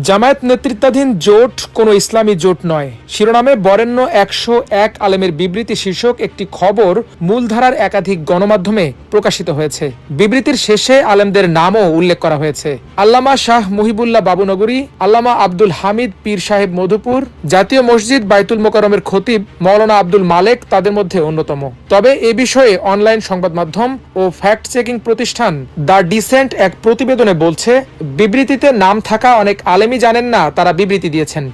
জামায়াত নেতৃত্বাধীন জোট কোনো ইসলামী জোট নয় শিরোনামে বরেণ্য ১০১ আলেমের বিবৃতি শীর্ষক একটি খবর মূলধারার একাধিক গণমাধ্যমে প্রকাশিত হয়েছে। বিবৃতির শেষে আলেমদের নামও উল্লেখ করা হয়েছে। আল্লামা শাহ মুহিবুল্লাহ বাবুনগরী, আল্লামা আব্দুল হামিদ পীর সাহেব মধুপুর, জাতীয় মসজিদ বাইতুল মোকাররমের খতিব মাওলানা আব্দুল মালেক তাদের মধ্যে অন্যতম। তবে এ বিষয়ে অনলাইন সংবাদ মাধ্যম ও ফ্যাক্ট চেকিং প্রতিষ্ঠান দ্য ডিসেন্ট এক প্রতিবেদনে বলছে, বিবৃতিতে নাম থাকা অনেক আলেমই জানেন না তারা বিবৃতি দিয়েছেন।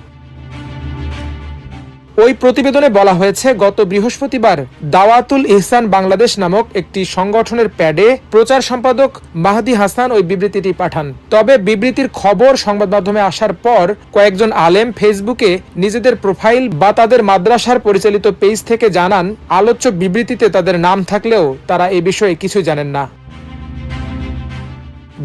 ওই প্রতিবেদনে বলা হয়েছে, গত বৃহস্পতিবার দাওয়াতুল ইহসান বাংলাদেশ নামক একটি সংগঠনের প্যাডে প্রচার সম্পাদক মাহদি হাসান ওই বিবৃতিটি পাঠান। তবে বিবৃতির খবর সংবাদ মাধ্যমে আসার পর কয়েকজন আলেম ফেসবুকে নিজেদের প্রোফাইল বা তাদের মাদ্রাসার পরিচালিত পেজ থেকে জানান, আলোচ্য বিবৃতিতে তাদের নাম থাকলেও তারা এ বিষয়ে কিছু জানেন না।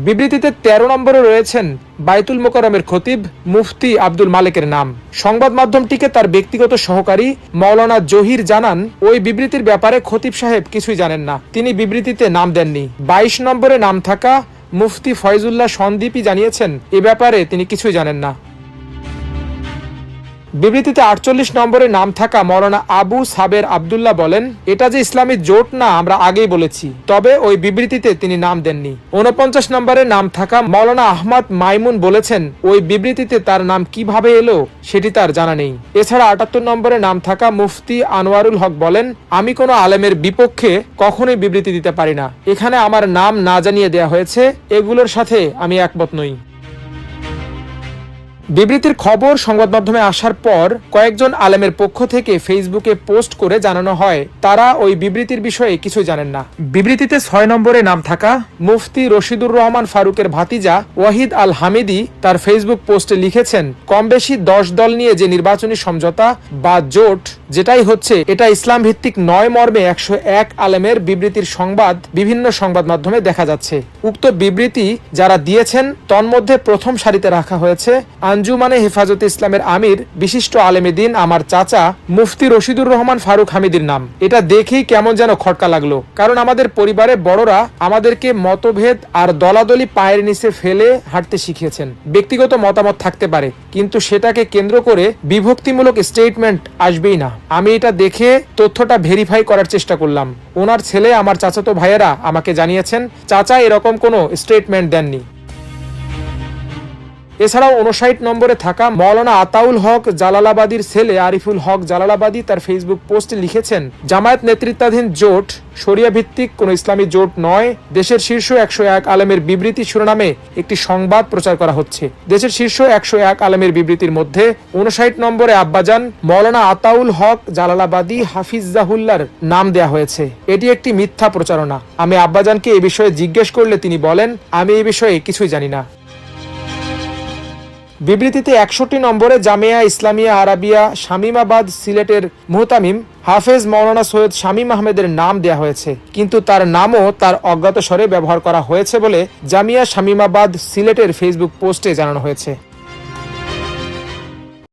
বিবৃতিতে ১৩ নম্বরে রয়েছেন বাইতুল মোকাররমের খতিব মুফতি আব্দুল মালেকের নাম। সংবাদ মাধ্যমটিকে তার ব্যক্তিগত সহকারী মাওলানা জহির জানান, ওই বিবৃতির ব্যাপারে খতিব সাহেব কিছুই জানেন না, তিনি বিবৃতিতে নাম দেননি। ২২ নম্বরে নাম থাকা মুফতি ফয়জুল্লাহ সন্দীপই জানিয়েছেন এ ব্যাপারে তিনি কিছুই জানেন না। বিবৃতিতে ৪৮ নম্বরে নাম থাকা মাওলানা আবু সাবের আবদুল্লাহ বলেন, এটা যে ইসলামী জোট না আমরা আগেই বলেছি, তবে ওই বিবৃতিতে তিনি নাম দেননি। ৪৯ নম্বরে নাম থাকা মাওলানা আহমদ মাইমুন বলেছেন, ওই বিবৃতিতে তার নাম কিভাবে এলো সেটি তার জানা নেই। এছাড়া ৭৮ নম্বরে নাম থাকা মুফতি আনোয়ারুল হক বলেন, আমি কোনো আলেমের বিপক্ষে কখনোই বিবৃতি দিতে পারি না, এখানে আমার নাম না জানিয়ে দেয়া হয়েছে, এগুলোর সাথে আমি একমত নই। বিবৃতির খবর সংবাদ মাধ্যমে আসার পর কয়েকজন আলেমের পক্ষ থেকে ফেসবুকে পোস্ট করে জানানো হয় তারা ওই বিবৃতির বিষয়ে কিছু জানেন না। বিবৃতিতে ৬ নম্বরে নাম থাকা মুফতি রশিদুর রহমান ফারুকের ভাতিজা ওয়াহিদ আল হামিদি তার ফেসবুক পোস্টে লিখেছেন, কম বেশি ১০ দল নিয়ে যে নির্বাচনী সমঝোতা বা জোট যেটাই হচ্ছে এটা ইসলাম ভিত্তিক নয় মর্মে ১০১ আলেমের বিবৃতির সংবাদ বিভিন্ন সংবাদ মাধ্যমে দেখা যাচ্ছে। উক্ত বিবৃতি যারা দিয়েছেন তন্মধ্যে প্রথম সারিতে রাখা হয়েছে আঞ্জুমানে হেফাজতে ইসলামের আমির বিশিষ্ট আলেমে দ্বীন আমার চাচা মুফতি রশিদুর রহমান ফারুক হামিদির নাম। এটা দেখেই কেমন যেন খটকা লাগলো, কারণ আমাদের পরিবারে বড়রা আমাদেরকে মতভেদ আর দলাদলি পায়ের নিচে ফেলে হাঁটতে শিখিয়েছেন। ব্যক্তিগত মতামত থাকতে পারে, কিন্তু সেটাকে কেন্দ্র করে বিভক্তিমূলক স্টেটমেন্ট আসবেই না। আমি এটা দেখে তথ্যটা ভেরিফাই করার চেষ্টা করলাম। ওনার ছেলে আমার চাচাতো ভাইয়েরা আমাকে জানিয়েছেন চাচা এরকম কোনো স্টেটমেন্ট দেননি। এছাড়াও ৫৯ নম্বরে থাকা মাওলানা আতাউল হক জালালাবাদীর ছেলে আরিফুল হক জালালাবাদী তার ফেসবুক পোস্টে লিখেছেন, জামায়াত নেতৃত্বাধীন জোট শরিয়া ভিত্তিক কোন ইসলামী জোট নয়। দেশের শীর্ষ ১০১ আলেমের বিবৃতি শিরোনামে একটি সংবাদ প্রচার করা হচ্ছে। দেশের শীর্ষ ১০১ আলেমের বিবৃতির মধ্যে ৫৯ নম্বরে আব্বাজান মাওলানা আতাউল হক জালালাবাদী হাফিজাহুল্লাহর নাম দেয়া হয়েছে। এটি একটি মিথ্যা প্রচারণা। আমি আব্বাজানকে এ বিষয়ে জিজ্ঞেস করলে তিনি বলেন, আমি এই বিষয়ে কিছুই জানি না। বিবৃতিতে ৬১ নম্বরে জামিয়া ইসলামিয়া আরাবিয়া শামীমাবাদ সিলেটের মুহতামিম হাফেজ মাওলানা সৈয়দ শামীম আহমেদের নাম দেয়া হয়েছে, কিন্তু তার নামও তার অজ্ঞাতসারে ব্যবহার করা হয়েছে বলে জামিয়া শামীমাবাদ সিলেটের ফেসবুক পোস্টে জানানো হয়েছে।